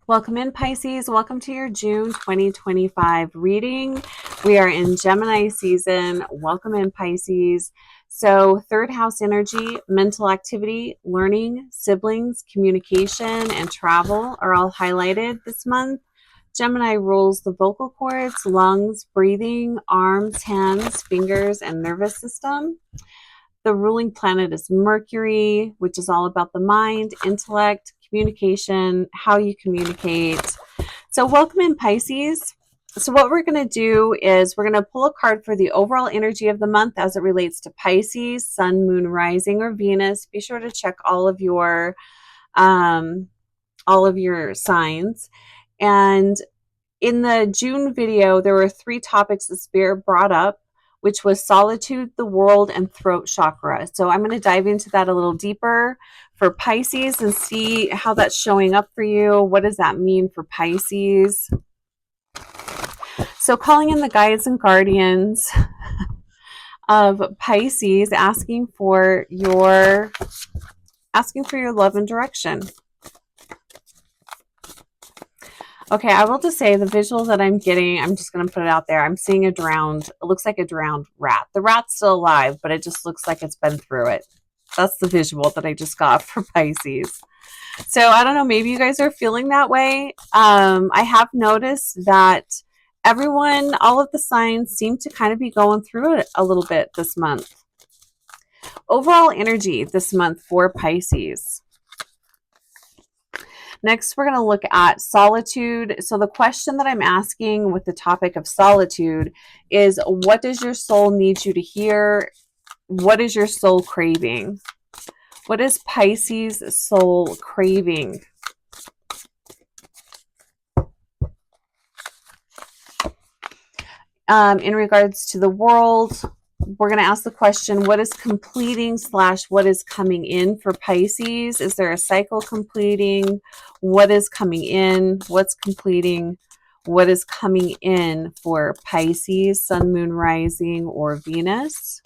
Welcome in, Pisces. Welcome to your June 2025 reading. We are in Gemini season. Welcome in, Pisces. So, third house energy, mental activity, learning, siblings, communication, and travel are all highlighted this month. Gemini rules the vocal cords, lungs, breathing, arms, hands, fingers, and nervous system. The ruling planet is Mercury, which is all about the mind, intellect, communication, how you communicate. So welcome in, Pisces. So what we're going to do is we're going to pull a card for the overall energy of the month as it relates to Pisces, Sun, Moon, Rising, or Venus. Be sure to check all of your signs. And in the June video, there were 3 topics the Spirit brought up, which was solitude, the world, and throat chakra. So I'm going to dive into that a little deeper for Pisces and see how that's showing up for you. What does that mean for Pisces? So calling in the guides and guardians of Pisces, asking for your love and direction. Okay, I will just say the visual that I'm getting, I'm just going to put it out there. I'm seeing it looks like a drowned rat. The rat's still alive, but it just looks like it's been through it. That's the visual that I just got for Pisces. So I don't know, maybe you guys are feeling that way. I have noticed that all of the signs seem to kind of be going through it a little bit this month. Overall energy this month for Pisces. Next, we're going to look at solitude. So the question that I'm asking with the topic of solitude is, what does your soul need you to hear? What is your soul craving? What is Pisces' soul craving? In regards to the world, we're going to ask the question, what is completing / what is coming in for Pisces? Is there a cycle completing? What is coming in? What's completing? What is coming in for Pisces, Sun, Moon, Rising, or Venus?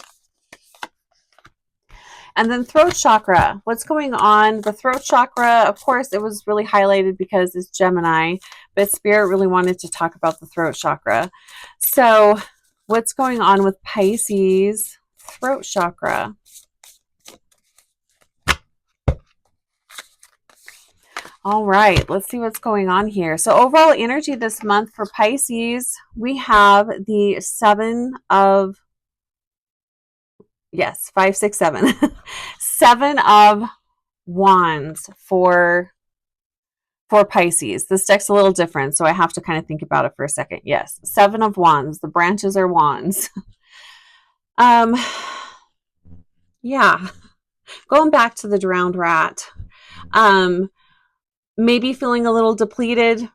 And then throat chakra. What's going on? The throat chakra, of course, it was really highlighted because it's Gemini, but Spirit really wanted to talk about the throat chakra. So what's going on with Pisces throat chakra? All right, let's see what's going on here. So overall energy this month for Pisces, we have the 7 of wands for Pisces. This deck's a little different, so I have to kind of think about it for a second. Yes, 7 of wands. The branches are wands. Yeah. Going back to the drowned rat. Maybe feeling a little depleted.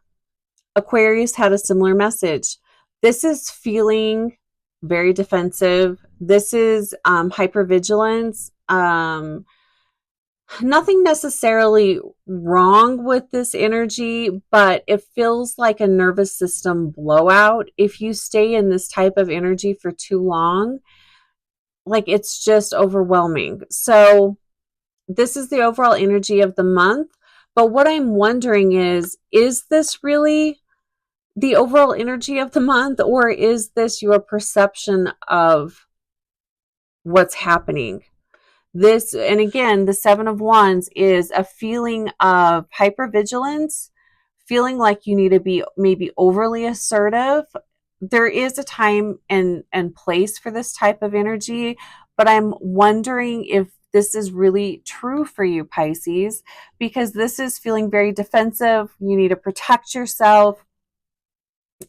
Aquarius had a similar message. This is feeling very defensive. This is hypervigilance. Nothing necessarily wrong with this energy, but it feels like a nervous system blowout. If you stay in this type of energy for too long, like it's just overwhelming. So this is the overall energy of the month. But what I'm wondering is this really the overall energy of the month, or is this your perception of what's happening? This, and again, the 7 of wands is a feeling of hypervigilance, feeling like you need to be maybe overly assertive. There is a time and place for this type of energy, but I'm wondering if this is really true for you, Pisces, because this is feeling very defensive. You need to protect yourself.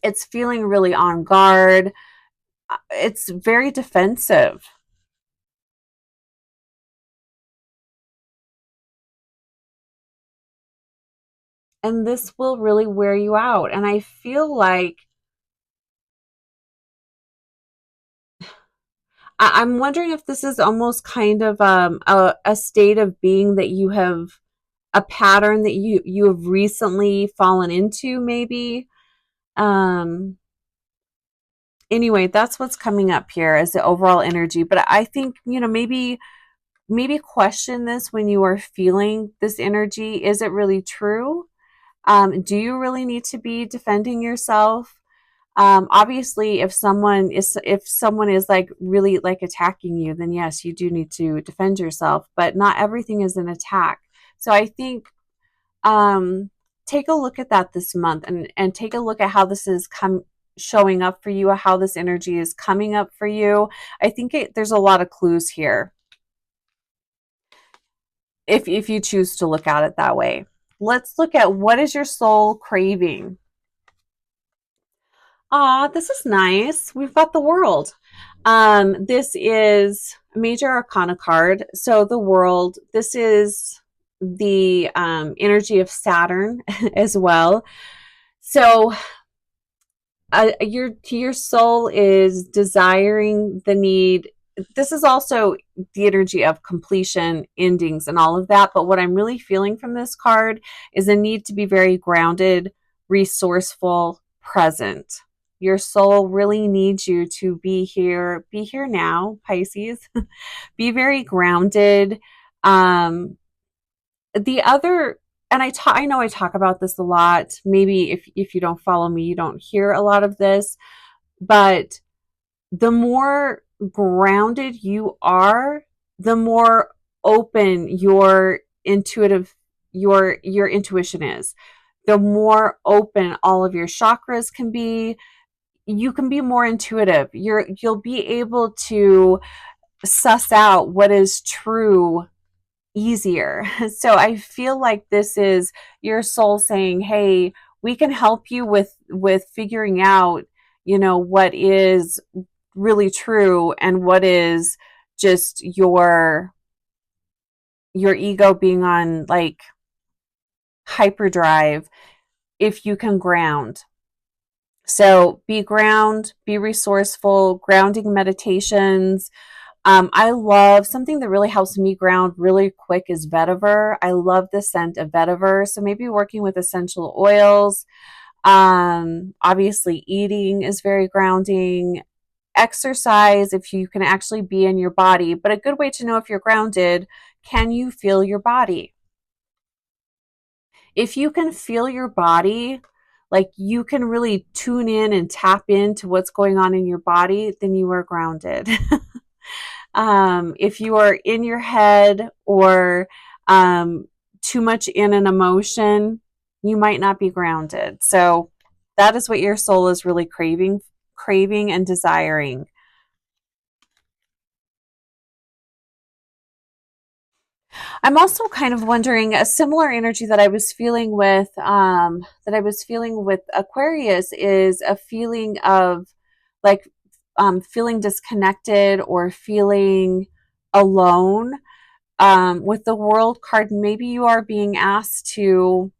It's feeling really on guard. It's very defensive. And this will really wear you out. And I feel like I'm wondering if this is almost kind of a state of being that you have, a pattern that you have recently fallen into, maybe. Anyway, that's what's coming up here as the overall energy. But I think, maybe question this when you are feeling this energy. Is it really true? Do you really need to be defending yourself? Obviously, if someone is like really like attacking you, then yes, you do need to defend yourself, but not everything is an attack. So I think um, take a look at that this month, and take a look at how this is showing up for you, how this energy is coming up for you. I think there's a lot of clues here if you choose to look at it that way. Let's look at, what is your soul craving? Ah, this is nice. We've got the world. This is a major arcana card. So the world, this is the energy of Saturn as well. So your soul is desiring the need. This is also the energy of completion, endings, and all of that. But what I'm really feeling from this card is a need to be very grounded, resourceful, present. Your soul really needs you to be here now, Pisces. Be very grounded. The other, and I know I talk about this a lot. Maybe if you don't follow me, you don't hear a lot of this, but the more grounded you are, the more open your intuition is. The more open all of your chakras can be. You can be more intuitive. You'll be able to suss out what is true easier. So I feel like this is your soul saying, "Hey, we can help you with figuring out, what is really true and what is just your ego being on like hyperdrive if you can ground." So be resourceful, grounding meditations. I love, something that really helps me ground really quick is vetiver. I love the scent of vetiver. So maybe working with essential oils. Obviously, eating is very grounding. Exercise, if you can actually be in your body. But a good way to know if you're grounded, can you feel your body? If you can feel your body, like you can really tune in and tap into what's going on in your body, then you are grounded. If you are in your head or too much in an emotion, you might not be grounded. So that is what your soul is really craving and desiring. I'm also kind of wondering, a similar energy that I was feeling with Aquarius is a feeling of like feeling disconnected or feeling alone. With the World card, maybe you are being asked to,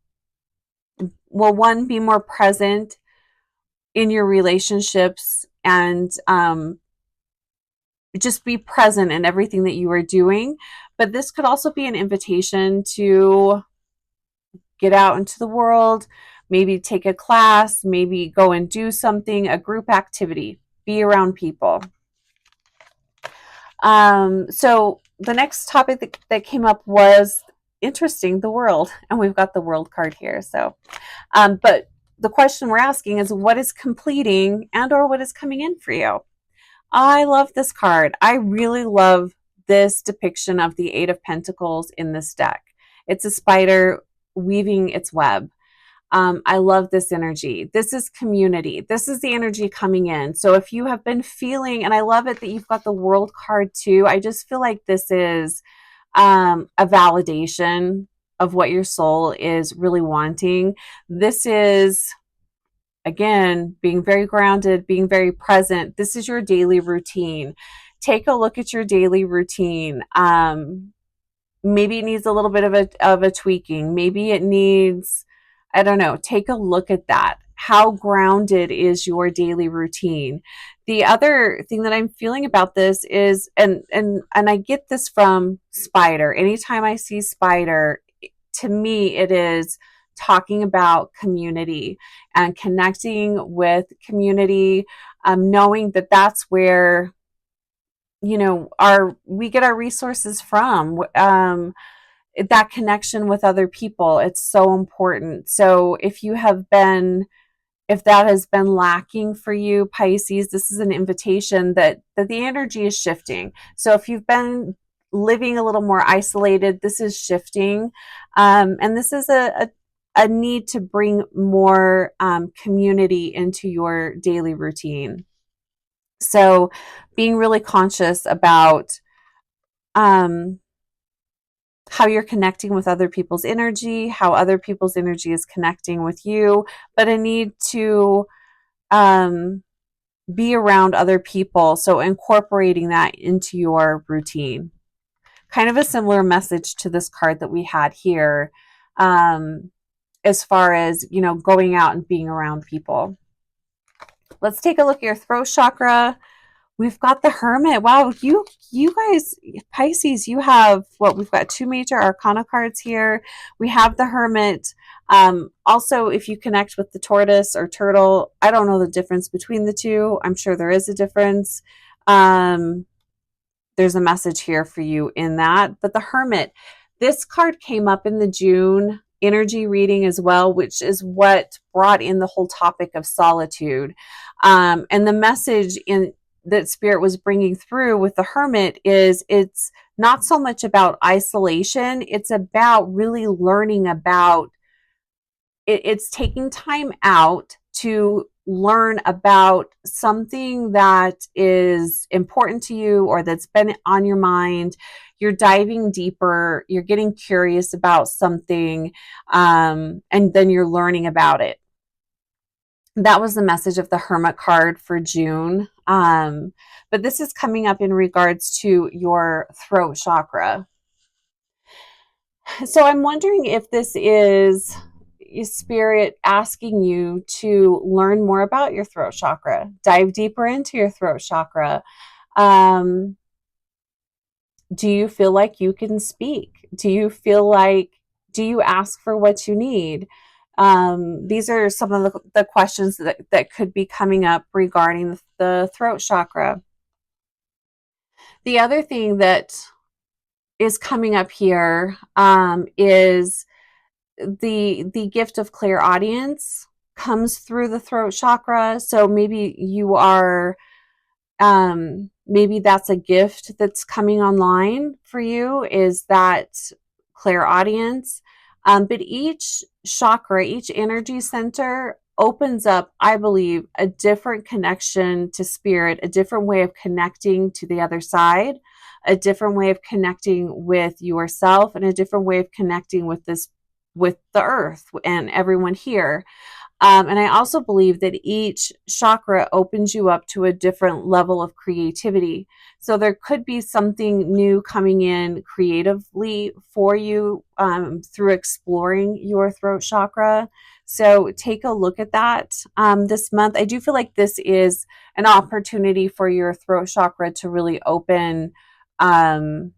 well, one, be more present in your relationships, and just be present in everything that you are doing. But this could also be an invitation to get out into the world, maybe take a class, maybe go and do something, a group activity, be around people. So the next topic that came up was interesting, the world, and we've got the World card here. So, but the question we're asking is, what is completing and or what is coming in for you? I love this card. I really love this depiction of the Eight of Pentacles in this deck. It's a spider weaving its web. I love this energy. This is community. This is the energy coming in. So if you have been feeling, and I love it that you've got the World card too, I just feel like this is a validation of what your soul is really wanting. This is, again, being very grounded, being very present. This is your daily routine. Take a look at your daily routine. Maybe it needs a little bit of a tweaking. Maybe it needs, I don't know, take a look at that. How grounded is your daily routine? The other thing that I'm feeling about this is, and I get this from spider. Anytime I see spider, to me it is talking about community and connecting with community, knowing that that's where we get our resources from. that connection with other people, it's so important. So if that has been lacking for you, Pisces, this is an invitation that the energy is shifting. So if you've been living a little more isolated, this is shifting. And this is a need to bring more community into your daily routine. So being really conscious about um, how you're connecting with other people's energy, how other people's energy is connecting with you, but a need to um, be around other people. So incorporating that into your routine. Kind of a similar message to this card that we had here, as far as, going out and being around people. Let's take a look at your throat chakra. We've got the Hermit. Wow, you guys, Pisces, you have we've got two major arcana cards here. We have the Hermit. Also, if you connect with the tortoise or turtle, I don't know the difference between the two. I'm sure there is a difference. There's a message here for you in that. But the Hermit, this card came up in the June energy reading as well, which is what brought in the whole topic of solitude. And the message that Spirit was bringing through with the Hermit is it's not so much about isolation, it's about really learning about it's taking time out to learn about something that is important to you or that's been on your mind. You're diving deeper, you're getting curious about something, and then you're learning about it. That was the message of the Hermit card for June. But this is coming up in regards to your throat chakra. So I'm wondering if this is Spirit asking you to learn more about your throat chakra, dive deeper into your throat chakra. Um, do you feel like you can speak? Do you ask for what you need? These are some of the questions that could be coming up regarding the throat chakra. The other thing that is coming up here is the gift of clairaudience comes through the throat chakra. So maybe you are maybe that's a gift that's coming online for you, is that clairaudience. But each chakra, each energy center opens up, I believe, a different connection to Spirit, a different way of connecting to the other side, a different way of connecting with yourself, and a different way of connecting with the earth and everyone here. And I also believe that each chakra opens you up to a different level of creativity. So there could be something new coming in creatively for you through exploring your throat chakra. So take a look at that this month. I do feel like this is an opportunity for your throat chakra to really open, and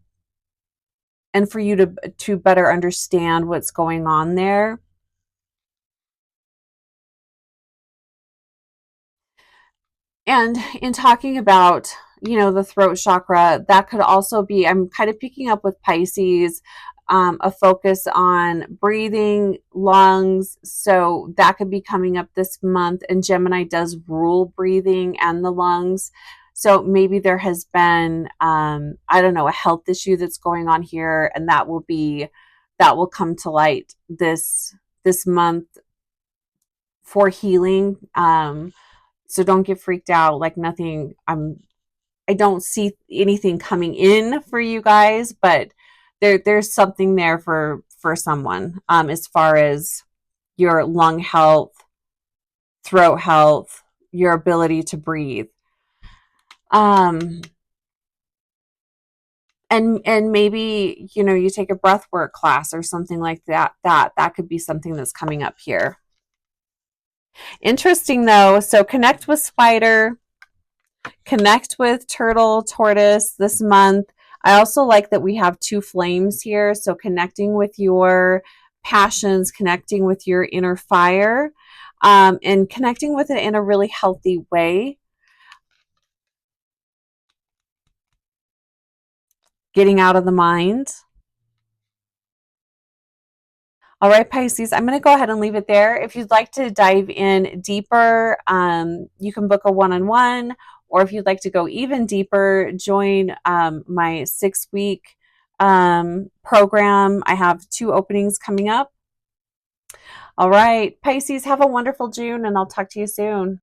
for you to better understand what's going on there. And in talking about, the throat chakra, that could also be, I'm kind of picking up with Pisces, a focus on breathing, lungs. So that could be coming up this month. And Gemini does rule breathing and the lungs. So maybe there has been, I don't know, a health issue that's going on here, and that will come to light this month for healing. So don't get freaked out. Like nothing, I don't see anything coming in for you guys, but there's something there for someone, as far as your lung health, throat health, your ability to breathe. And maybe, you take a breath work class or something like that could be something that's coming up here. Interesting though. So connect with Spider, connect with Turtle, Tortoise this month. I also like that we have two flames here. So connecting with your passions, connecting with your inner fire, and connecting with it in a really healthy way. Getting out of the mind. All right, Pisces, I'm going to go ahead and leave it there. If you'd like to dive in deeper, you can book a one-on-one, or if you'd like to go even deeper, join my 6-week program. I have 2 openings coming up. All right, Pisces, have a wonderful June, and I'll talk to you soon.